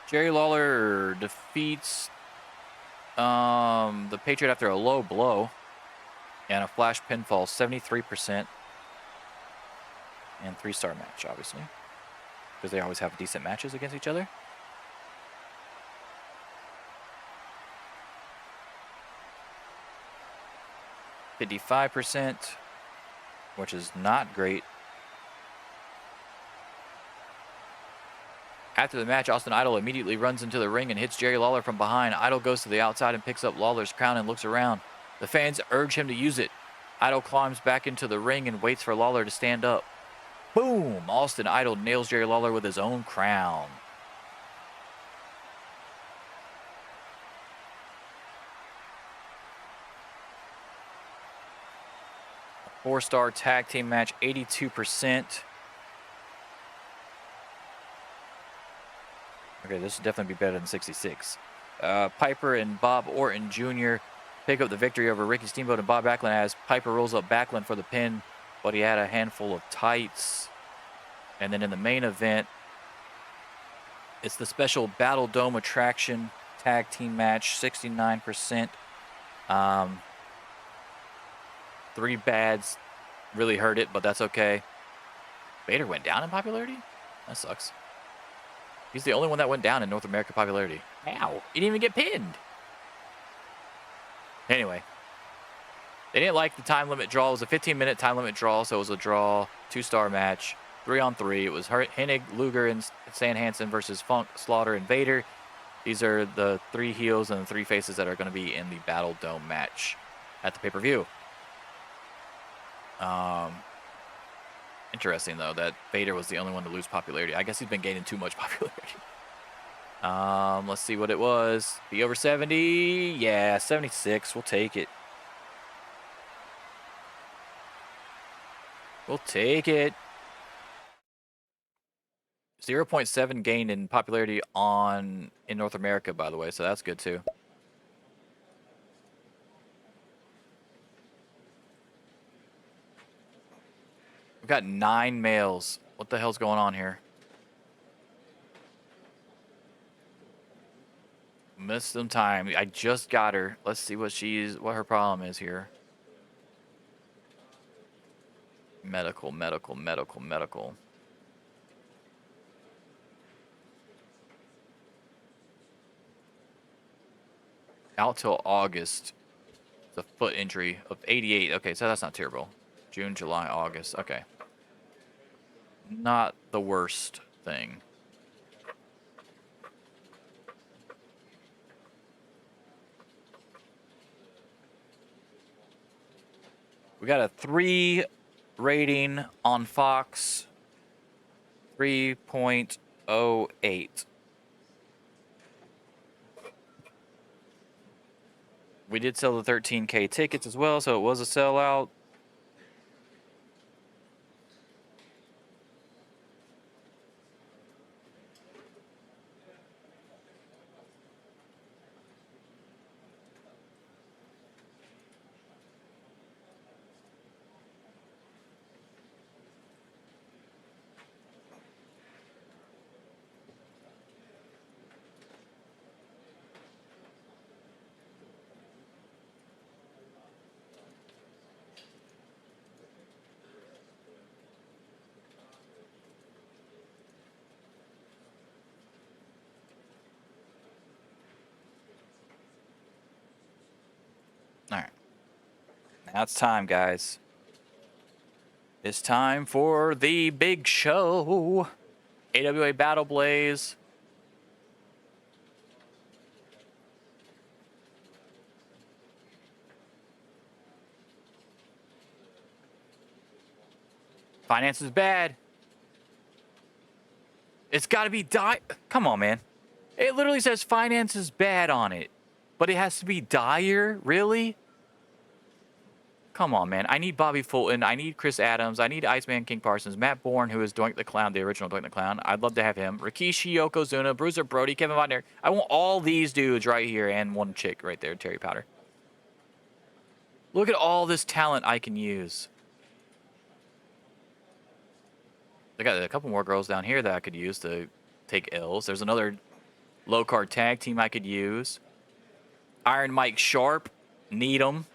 Jerry Lawler defeats the Patriot after a low blow and a flash pinfall, 73%. And 3-star match, obviously, because they always have decent matches against each other. %55%, which is not great. After the match, Austin Idol immediately runs into the ring and hits Jerry Lawler from behind. Idol goes to the outside and picks up Lawler's crown and looks around. The fans urge him to use it. Idol climbs back into the ring and waits for Lawler to stand up. Boom! Austin Idol nails Jerry Lawler with his own crown. A 4-star tag team match, 82%. Okay, this will definitely be better than 66. Piper and Bob Orton Jr. pick up the victory over Ricky Steamboat and Bob Backlund as Piper rolls up Backlund for the pin, but he had a handful of tights. And then in the main event, it's the special Battle Dome attraction tag team match, 69%. 3 bads really hurt it, but that's okay. Vader went down in popularity? That sucks. He's the only one that went down in North America popularity. How? He didn't even get pinned. Anyway. They didn't like the time limit draw. It was a 15-minute time limit draw, so it was a draw, 2-star match, 3-on-3. It was Hennig, Luger, and Hansen versus Funk, Slaughter, and Vader. These are the 3 heels and the 3 faces that are going to be in the Battle Dome match at the pay-per-view. Interesting, though, that Vader was the only one to lose popularity. I guess he's been gaining too much popularity. Let's see what it was. The over 70. Yeah, 76. We'll take it. We'll take it. 0.7 gain in popularity in North America, by the way, so that's good, too. We've got 9 males. What the hell's going on here? Missed some time. I just got her. Let's see what her problem is here. Medical. Out till August. The foot injury of 88. Okay, so that's not terrible. June, July, August. Okay. Not the worst thing. We got a 3 rating on Fox. 3.08. We did sell the 13K tickets as well, so it was a sellout. Alright. Now it's time, guys. It's time for the big show. AWA Battle Blaze. Finance is bad. It's got to be Come on, man. It literally says finance is bad on it. But it has to be dire? Really? Come on, man. I need Bobby Fulton. I need Chris Adams. I need Iceman King Parsons. Matt Bourne, who is Doink the Clown, the original Doink the Clown. I'd love to have him. Rikishi, Yokozuna, Bruiser Brody, Kevin Von Der. I want all these dudes right here and one chick right there, Terry Powder. Look at all this talent I can use. I got a couple more girls down here that I could use to take L's. There's another low card tag team I could use. Iron Mike Sharp, need him.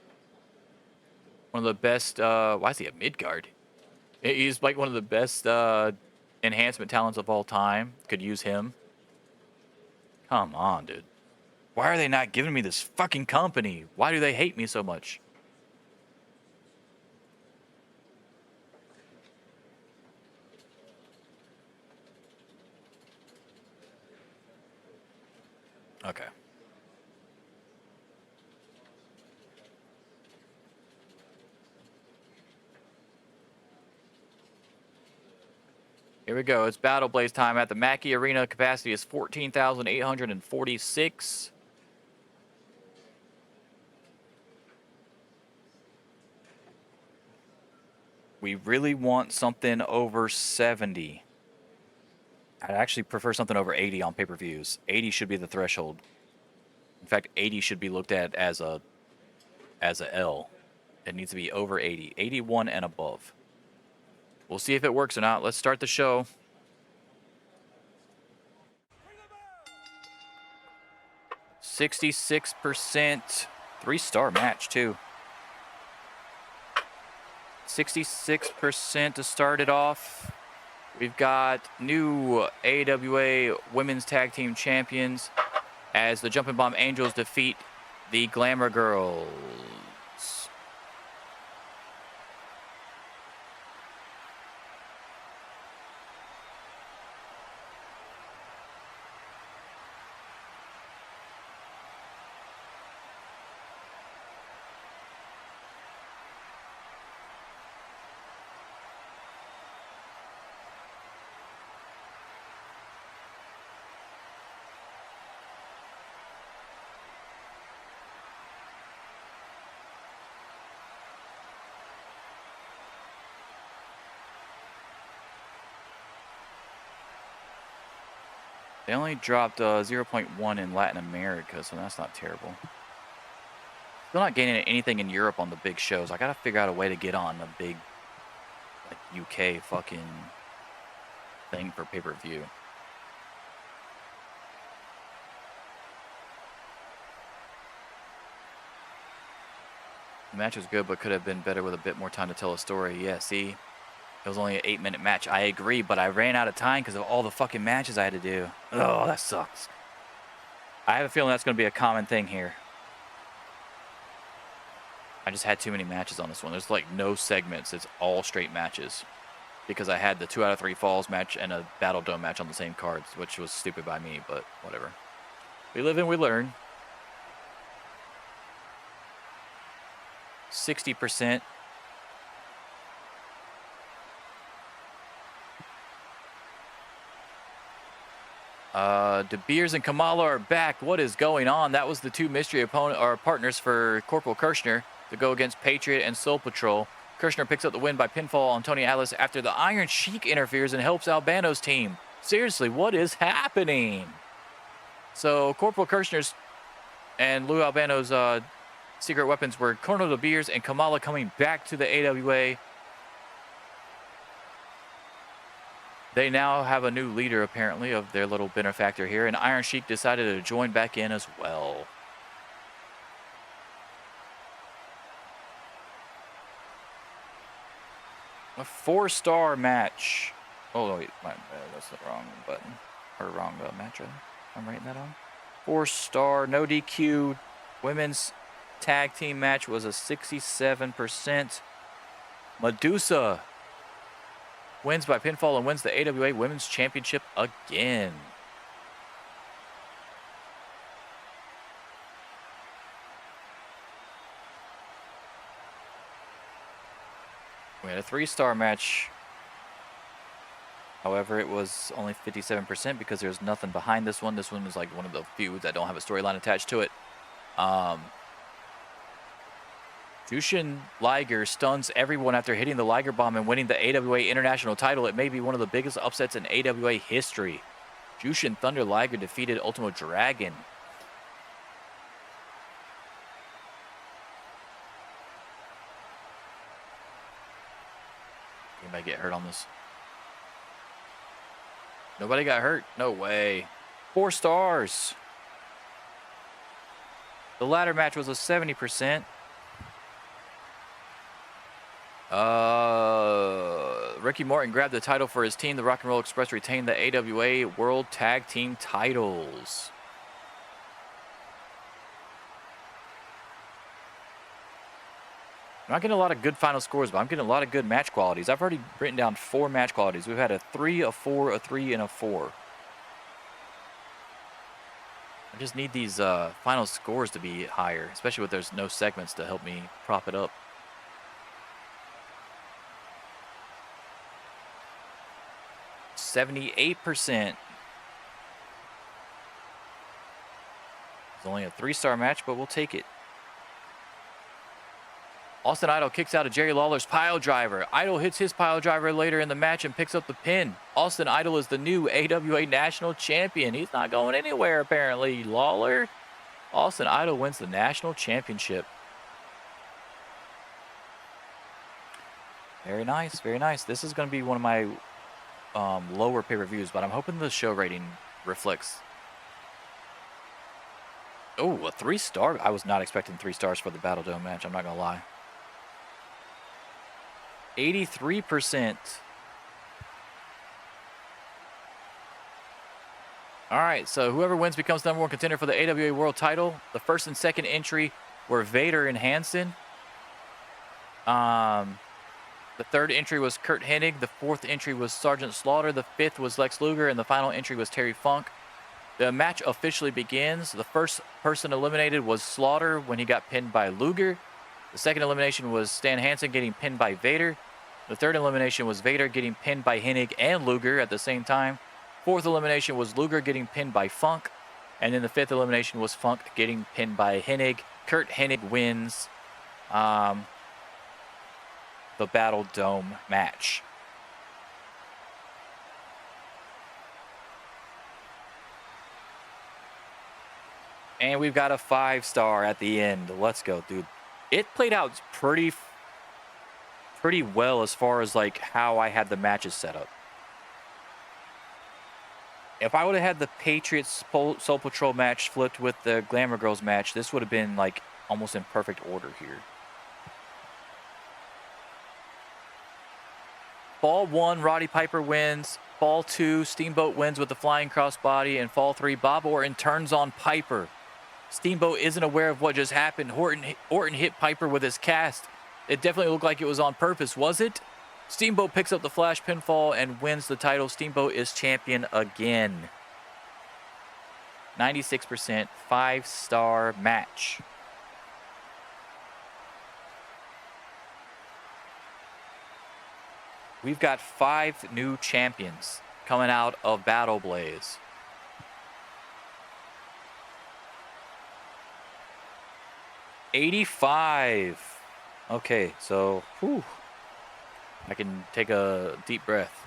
One of the best. Why is he a mid guard? He's like one of the best enhancement talents of all time. Could use him. Come on, dude. Why are they not giving me this fucking company? Why do they hate me so much? Okay. Here we go. It's Battle Blaze time at the Mackey Arena. Capacity is 14,846. We really want something over 70. I'd actually prefer something over 80 on pay-per-views. 80 should be the threshold. In fact, 80 should be looked at as a L. It needs to be over 80. 81 and above. We'll see if it works or not. Let's start the show. %, 3-star match too. 66% to start it off. We've got new AWA Women's Tag Team Champions as the Jumping Bomb Angels defeat the Glamour Girls. They only dropped 0.1 in Latin America, so that's not terrible. Still not gaining anything in Europe on the big shows. I gotta figure out a way to get on a big, like, UK fucking thing for pay-per-view. The match was good, but could have been better with a bit more time to tell a story. Yeah, see? It was only an 8-minute match. I agree, but I ran out of time because of all the fucking matches I had to do. Oh, that sucks. I have a feeling that's going to be a common thing here. I just had too many matches on this one. There's like no segments. It's all straight matches. Because I had the 2 out of 3 falls match and a Battle Dome match on the same cards, which was stupid by me, but whatever. We live and we learn. 60%. DeBeers and Kamala are back. What is going on? That was the 2 mystery opponent or partners for Corporal Kirchner to go against Patriot and Soul Patrol. Kirchner picks up the win by pinfall on Tony Atlas after the Iron Sheik interferes and helps Albano's team. Seriously, what is happening? So Corporal Kirchner's and Lou Albano's secret weapons were Colonel DeBeers and Kamala coming back to the AWA. They now have a new leader, apparently, of their little benefactor here, and Iron Sheik decided to join back in as well. A 4-star match. Oh, wait, that's the wrong button. Or wrong match, rather. I'm writing that on. 4-star, no DQ. Women's tag team match was a 67%. Madusa wins by pinfall and wins the AWA Women's Championship again. We had a 3-star match. However, it was only 57% because there's nothing behind this one. This one was like one of the feuds that don't have a storyline attached to it. Jushin Liger stuns everyone after hitting the Liger bomb and winning the AWA International title. It may be one of the biggest upsets in AWA history. Jushin Thunder Liger defeated Ultimo Dragon. Anybody get hurt on this? Nobody got hurt? No way. 4 stars. The ladder match was a 70%. Ricky Morton grabbed the title for his team. The Rock and Roll Express retained the AWA World Tag Team titles. I'm not getting a lot of good final scores, but I'm getting a lot of good match qualities. I've already written down 4 match qualities. We've had a 3, a 4, a 3, and a 4. I just need these final scores to be higher, especially with there's no segments to help me prop it up. %78%. It's only a 3-star match, but we'll take it. Austin Idol kicks out of Jerry Lawler's pile driver. Idol hits his pile driver later in the match and picks up the pin. Austin Idol is the new AWA National Champion. He's not going anywhere, apparently. Lawler. Austin Idol wins the National Championship. Very nice, very nice. This is going to be one of my lower pay-per-views, but I'm hoping the show rating reflects. Oh, a 3-star. I was not expecting 3 stars for the Battle Dome match. I'm not going to lie. 83%. All right, so whoever wins becomes #1 contender for the AWA World title. The first and second entry were Vader and Hansen. The third entry was Curt Hennig. The fourth entry was Sergeant Slaughter. The fifth was Lex Luger. And the final entry was Terry Funk. The match officially begins. The first person eliminated was Slaughter when he got pinned by Luger. The second elimination was Stan Hansen getting pinned by Vader. The third elimination was Vader getting pinned by Hennig and Luger at the same time. Fourth elimination was Luger getting pinned by Funk. And then the fifth elimination was Funk getting pinned by Hennig. Curt Hennig wins the Battle Dome match. And we've got a 5-star at the end. Let's go, dude. It played out pretty well as far as like how I had the matches set up. If I would have had the Patriots Soul Patrol match flipped with the Glamour Girls match, this would have been like almost in perfect order here. Fall 1, Roddy Piper wins. Fall 2, Steamboat wins with the flying crossbody. And fall 3, Bob Orton turns on Piper. Steamboat isn't aware of what just happened. Orton hit Piper with his cast. It definitely looked like it was on purpose, was it? Steamboat picks up the flash pinfall and wins the title. Steamboat is champion again. 96%, 5-star match. We've got 5 new champions coming out of Battle Blaze. $85. Okay, so whew, I can take a deep breath.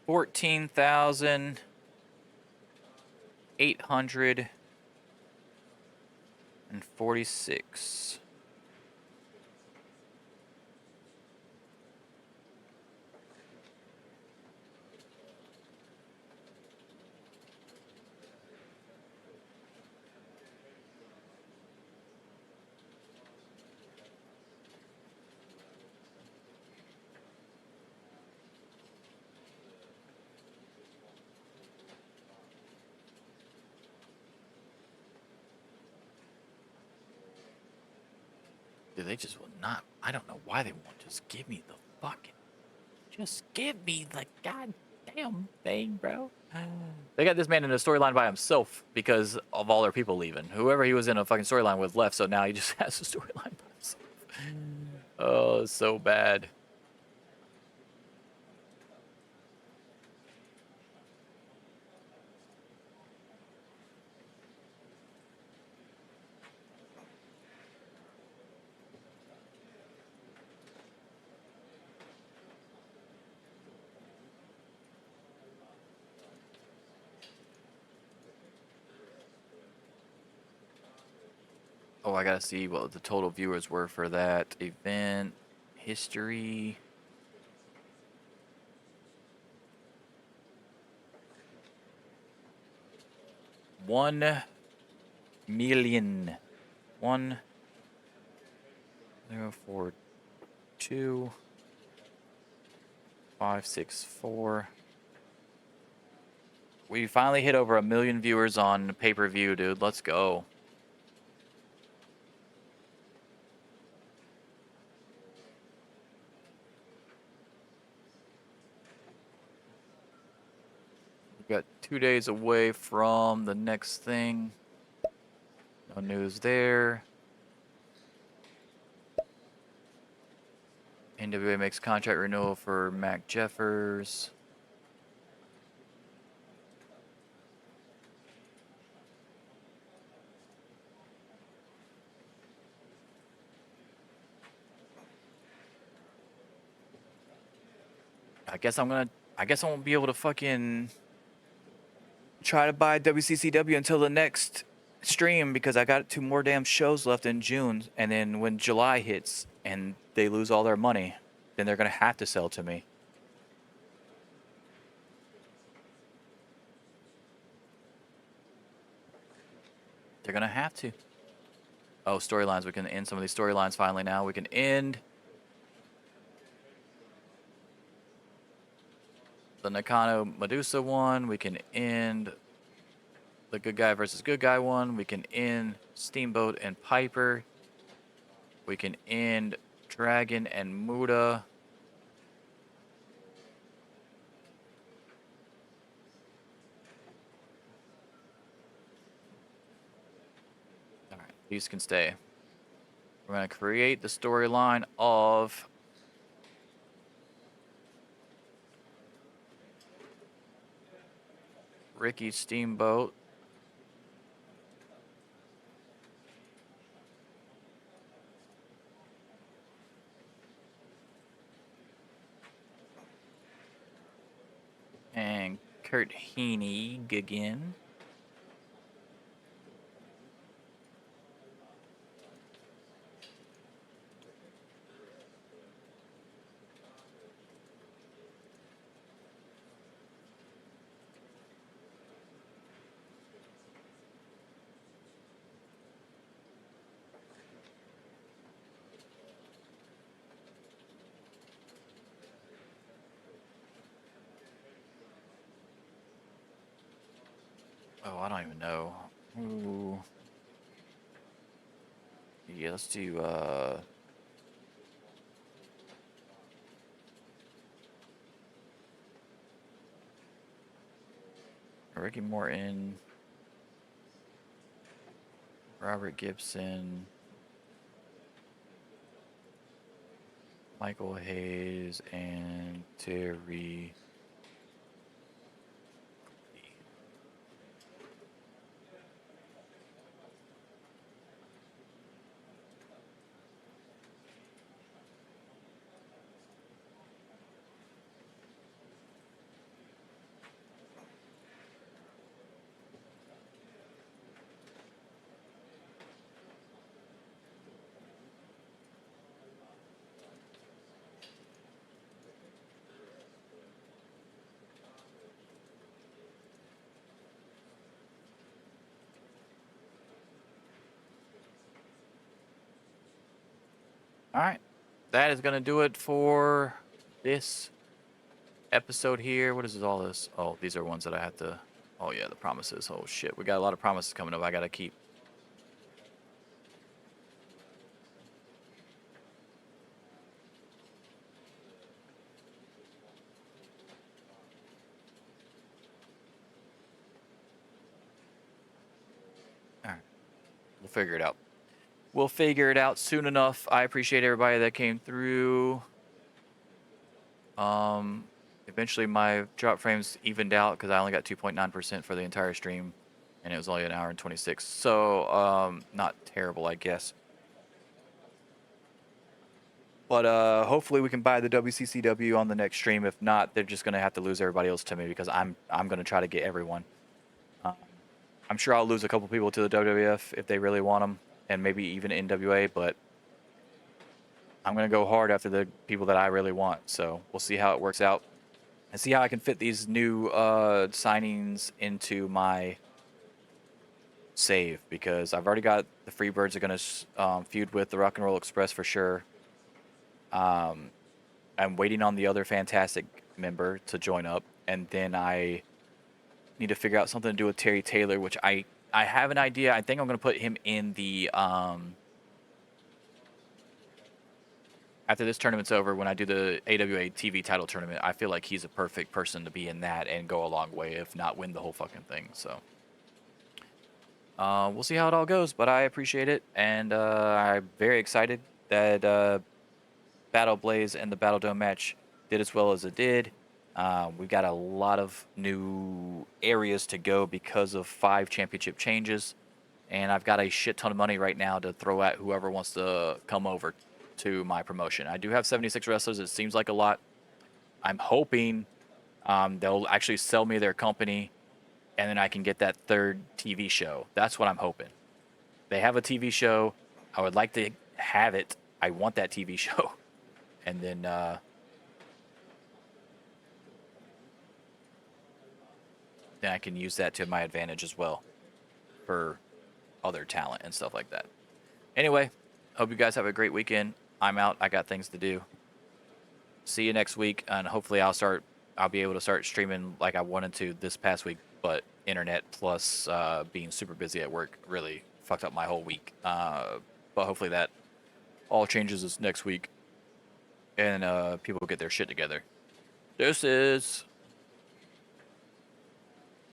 $14,846. Dude, they just will not. I don't know why they won't just give me the fucking. Just give me the goddamn thing, bro. They got this man in a storyline by himself because of all their people leaving. Whoever he was in a fucking storyline with left, so now he just has a storyline by himself. Oh, so bad. Oh, I gotta see what the total viewers were for that event. History. $1 million. 1042 564. We finally hit over 1 million viewers on pay-per-view, dude. Let's go. We've got 2 days away from the next thing. No news there. NWA makes contract renewal for Mac Jeffers. I guess I won't be able to fucking try to buy WCCW until the next stream because I got 2 more damn shows left in June, and then when July hits and they lose all their money, then they're gonna have to sell to me. They're gonna have to. Oh, storylines. We can end some of these storylines finally now. We can end the Nakano Madusa one. We can end the good guy versus good guy one. We can end Steamboat and Piper. We can end Dragon and Muda. All right, these can stay. We're going to create the storyline of Ricky Steamboat and Curt Hennig again. Oh, I don't even know. Ooh. Yeah, let's do Ricky Morton, Robert Gibson, Michael Hayes, and Terry. All right, that is gonna do it for this episode here. What is all this? Oh, these are ones that I have to. Oh yeah, the promises. Oh shit, we got a lot of promises coming up. I gotta keep. All right, we'll figure it out. We'll figure it out soon enough. I appreciate everybody that came through. Eventually my drop frames evened out because I only got 2.9% for the entire stream, and it was only 1 hour and 26. So, not terrible, I guess. But hopefully we can buy the WCCW on the next stream. If not, they're just gonna have to lose everybody else to me because I'm gonna try to get everyone. I'm sure I'll lose a couple people to the WWF if they really want them. and maybe even NWA, but I'm going to go hard after the people that I really want. So we'll see how it works out and see how I can fit these new signings into my save, because I've already got the Freebirds are going to feud with the Rock and Roll Express for sure. I'm waiting on the other Fantastic member to join up, and then I need to figure out something to do with Terry Taylor, which I have an idea. I think I'm going to put him in the after this tournament's over, when I do the AWA TV title tournament, I feel like he's a perfect person to be in that and go a long way, if not win the whole fucking thing. So we'll see how it all goes, but I appreciate it, and I'm very excited that Battle Blaze and the Battle Dome match did as well as it did. We've got a lot of new areas to go because of 5 championship changes, and I've got a shit ton of money right now to throw at whoever wants to come over to my promotion. I do have 76 wrestlers. It seems like a lot. I'm hoping they'll actually sell me their company, and then I can get that 3rd TV show. That's what I'm hoping. They have a TV show. I would like to have it. I want that TV show. And then I can use that to my advantage as well for other talent and stuff like that. Anyway, hope you guys have a great weekend. I'm out. I got things to do. See you next week, and hopefully I'll be able to start streaming like I wanted to this past week, but internet plus being super busy at work really fucked up my whole week. But hopefully that all changes this next week, and people get their shit together. Deuces.